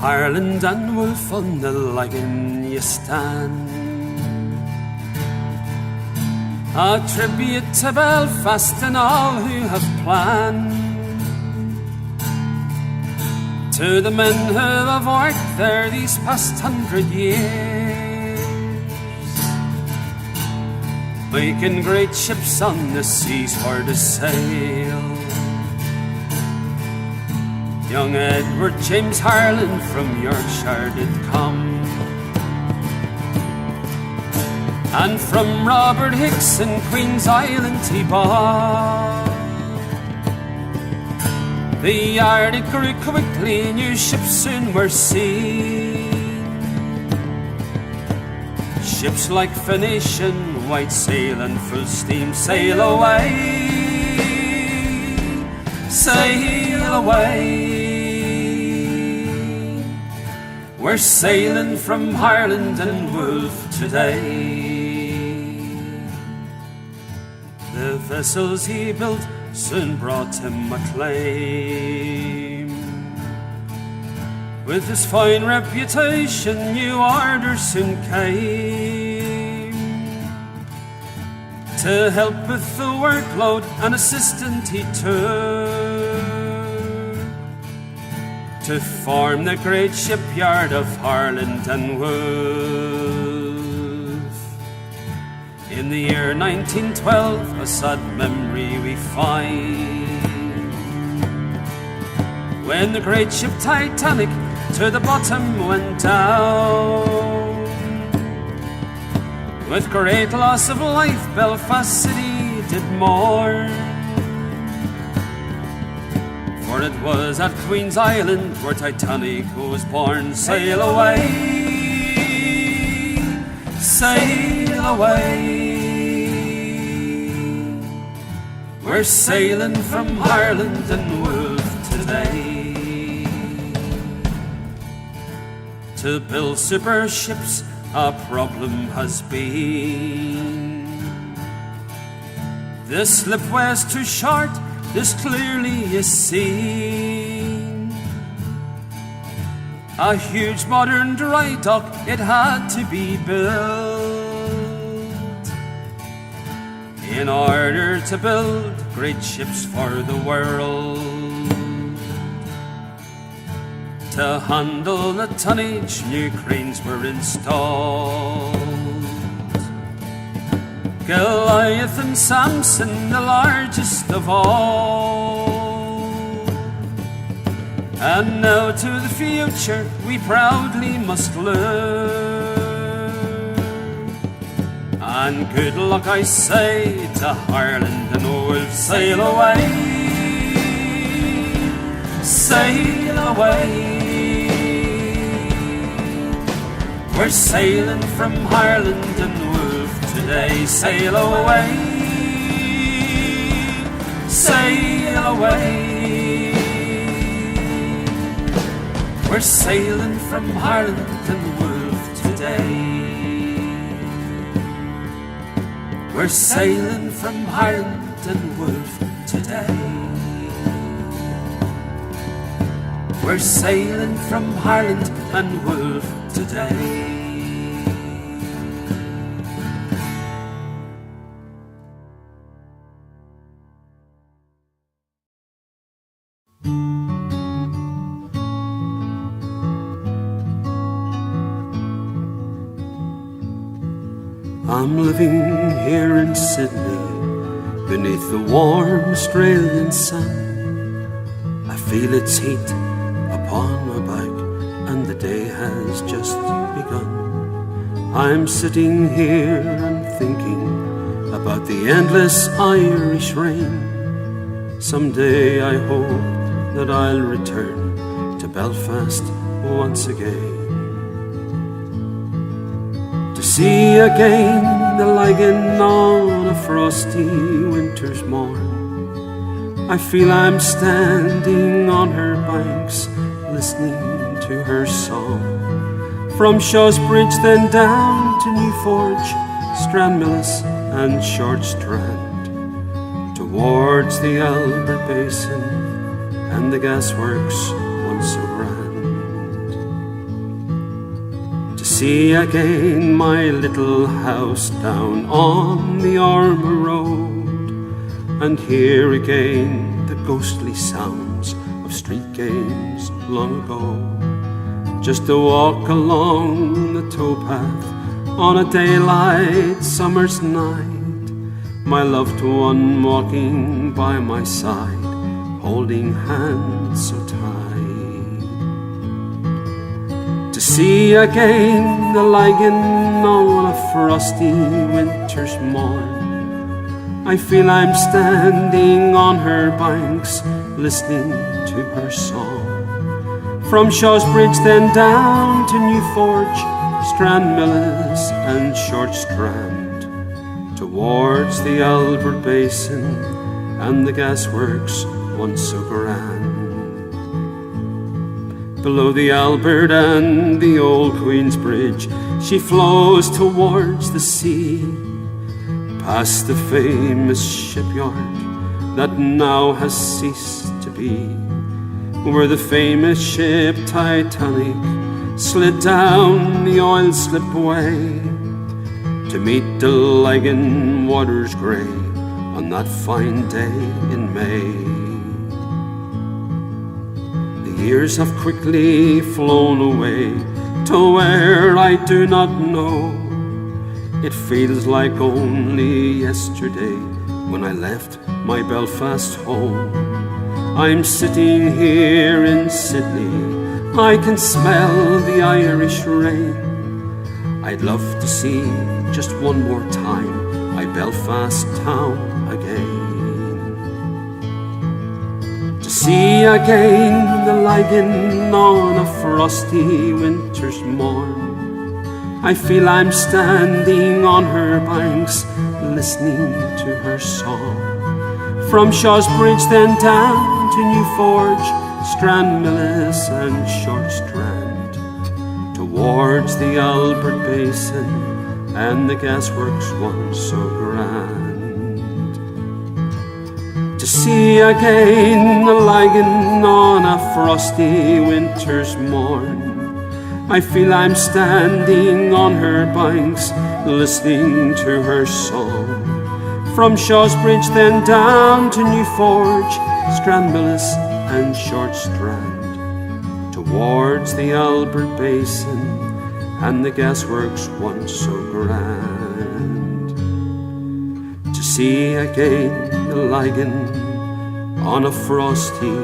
Ireland and Wolf on the Lagan you stand. A tribute to Belfast and all who have planned. To the men who have worked there these past 100 years, making great ships on the seas for to sail. Young Edward James Harland from Yorkshire did come, and from Robert Hicks in Queen's Island he bought. The Arctic grew quickly, new ships soon were seen. Ships like Phoenician, white sail and full steam, sail away, sail away. We're sailing from Ireland and Wolf today. The vessels he built soon brought him acclaim. With his fine reputation, new orders soon came to help with the workload. An assistant he took to form the great shipyard of Ireland and Wolf. In the year 1912, a sad memory we find, when the great ship Titanic to the bottom went down. With great loss of life, Belfast city did mourn, for it was at Queen's Island where Titanic was born. Sail away, sail away. We're sailing from Ireland and Wolf today. To build super ships a problem has been. The slipway's too short, this clearly is seen. A huge modern dry dock, it had to be built in order to build great ships for the world. To handle the tonnage, new cranes were installed. Goliath and Samson, the largest of all. And now to the future we proudly must look. And good luck, I say, to Ireland and Wolf. Sail away, sail away. We're sailing from Ireland and Wolf today. Sail away, sail away. We're sailing from Ireland and Wolf today. We're sailing from Ireland and Wolf today. We're sailing from Ireland and Wolf today. I'm living here in Sydney, beneath the warm Australian sun. I feel its heat upon my back, and the day has just begun. I'm sitting here and thinking about the endless Irish rain. Someday I hope that I'll return to Belfast once again. See again the Lagan on a frosty winter's morn. I feel I'm standing on her banks, listening to her song. From Shaw's Bridge then down to Newforge, Stranmillis and Short Strand, towards the Albert Basin and the gasworks once so grand. see again my little house down on the Armour Road, and hear again the ghostly sounds of street games long ago. Just to walk along the towpath on a daylight summer's night, my loved one walking by my side, holding hands so tight. To see again the Lagan on a frosty winter's morn, I feel I'm standing on her banks, listening to her song. From Shaw's Bridge then down to New Forge, Stranmillis and Short Strand, towards the Albert Basin and the gasworks once so grand. Below the Albert and the old Queen's Bridge, she flows towards the sea, past the famous shipyard that now has ceased to be, where the famous ship Titanic slid down the oil slipway to meet the Lagan waters grey on that fine day in May. The years have quickly flown away to where I do not know. It feels like only yesterday when I left my Belfast home. I'm sitting here in Sydney, I can smell the Irish rain. I'd love to see just one more time my Belfast town again. To see again the Lagan on a frosty winter's morn, I feel I'm standing on her banks, listening to her song. From Shaw's Bridge then down to New Forge, Stranmillis and Short Strand, towards the Albert Basin and the gasworks once so grand. To see again the Lagan on a frosty winter's morn, I feel I'm standing on her banks, listening to her song. From Shaw's Bridge then down to New Forge, Stranmillis and Short Strand, towards the Albert Basin and the gasworks once so grand. To see again the Lagan on a frosty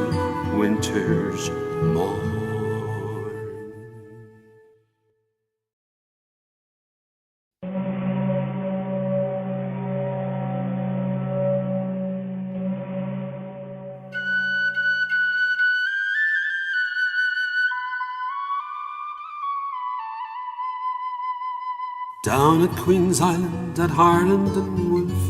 winter's morn. Down at Queen's Island at Harland and Wolff,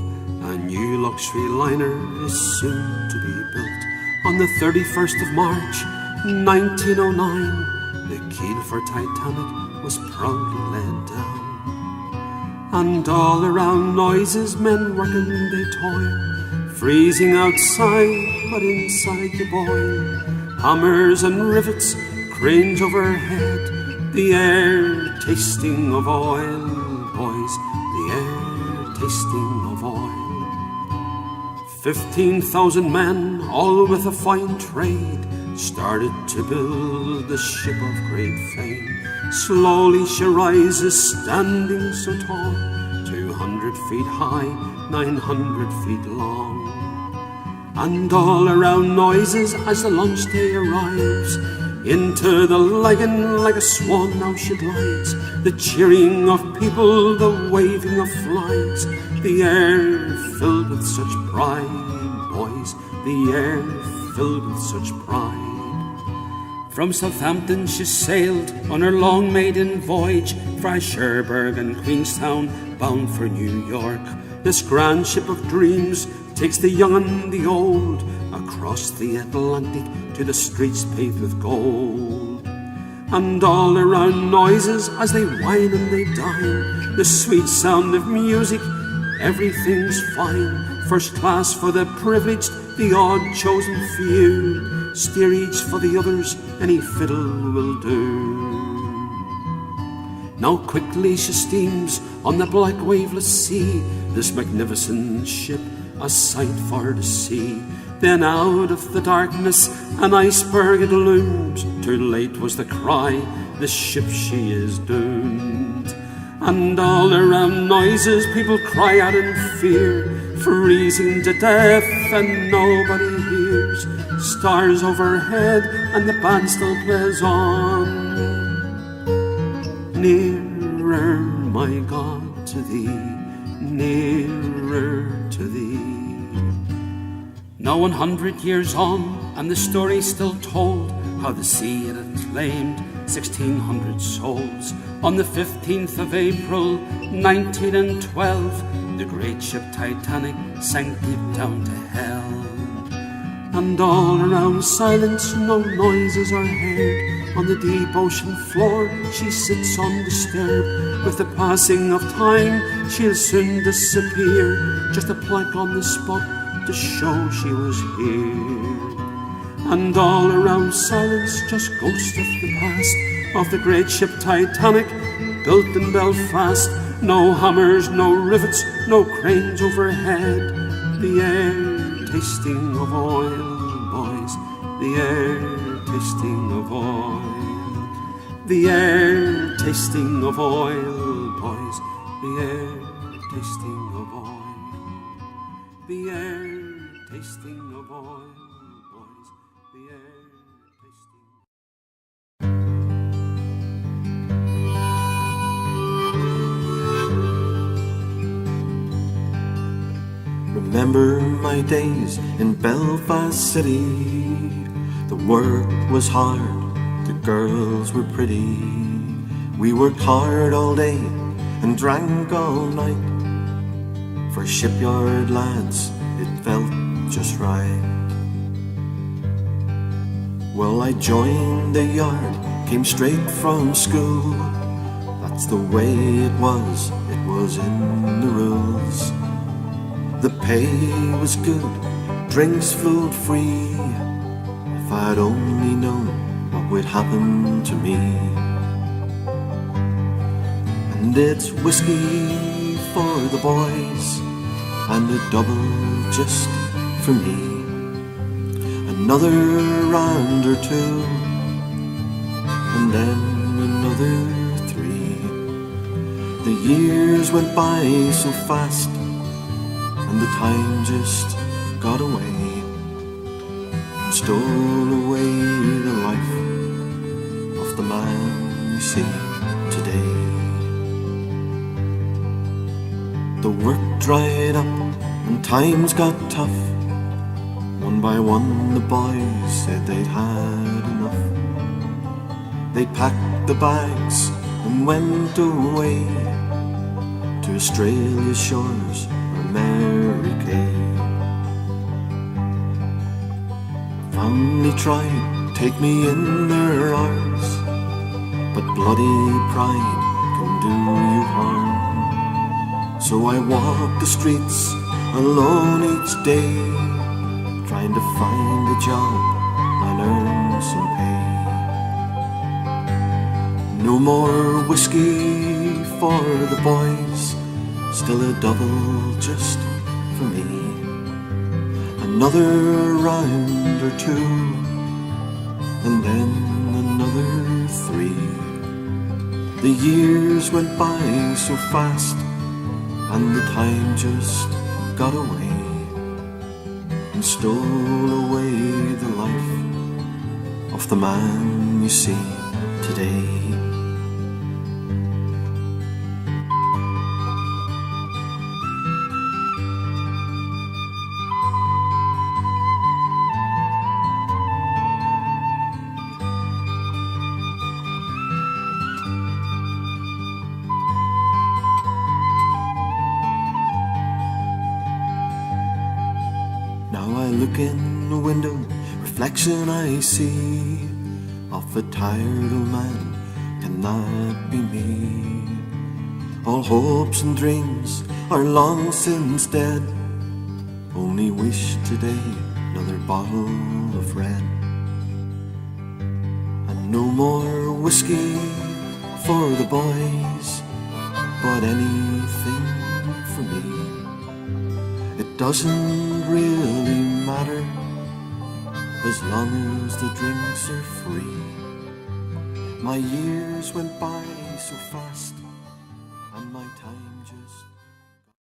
a new luxury liner is soon to be built. On the 31st of March 1909, the keel for Titanic was proudly laid down. And all around noises, men working they toil, freezing outside but inside you boil. Hammers and rivets, cranes overhead, the air tasting of oil, boys, the air tasting of oil. 15,000 men, all with a fine trade, started to build the ship of great fame. Slowly she rises, standing so tall, 200 feet high, 900 feet long. And all around noises as the launch day arrives, into the Lagan like a swan now she glides, the cheering of people, the waving of flags, the air filled with such pride, boys, the air filled with such pride. From Southampton she sailed on her long maiden voyage, from Cherbourg and Queenstown, bound for New York. This grand ship of dreams takes the young and the old across the Atlantic to the streets paved with gold. And all around noises as they wine and they dine, the sweet sound of music, everything's fine. First class for the privileged, the odd chosen few, steerage for the others, any fiddle will do. Now quickly she steams on the black waveless sea, this magnificent ship, a sight for to see. Then out of the darkness an iceberg it loomed. Too late was the cry, this ship she is doomed. And all around noises people cry out in fear, freezing to death and nobody hears. Stars overhead and the band still plays on. Nearer, my God, to thee, nearer to thee. Now 100 years on, and the story still told, how the sea had claimed 1,600 souls. On the 15th of April, 1912, the great ship Titanic sank deep down to hell. And all around silence, no noises are heard. On the deep ocean floor she sits undisturbed. With the passing of time she'll soon disappear, just a plaque on the spot to show she was here. And all around silence, just ghosts of the past, of the great ship Titanic, built in Belfast. No hammers, no rivets, no cranes overhead. The air tasting of oil, boys, the air tasting of oil. The air tasting of oil, boys, the air tasting of oil. The air tasting of oil, boys, the air tasting. Remember my days in Belfast City. The work was hard, the girls were pretty. We worked hard all day and drank all night. For Shipyard lads, it felt just right. Well, I joined the yard, came straight from school. That's the way it was in the rules. The pay was good, drinks flowed free. If I'd only known what would happen to me. And it's whiskey for the boys and a double just for me. Another round or two, and then another three. The years went by so fast, and the time just got away and stole away the life of the man you see today. The work dried up and times got tough. One by one the boys said they'd had enough. They packed the bags and went away to Australia's shores or America. Family tried to take me in their arms, but bloody pride can do you harm. So I walk the streets alone each day, trying to find a job and earn some pay. No more whiskey for the boys, still a double just for me. Another round or two, and then another three. The years went by so fast, and the time just got away and stole away the life of the man you see today. Now I look in the window, reflection I see of a tired old man, can that be me? All hopes and dreams are long since dead, only wish today another bottle of red. And no more whiskey for the boys, but anything for me. It doesn't really matter as long as the drinks are free. My years went by so fast,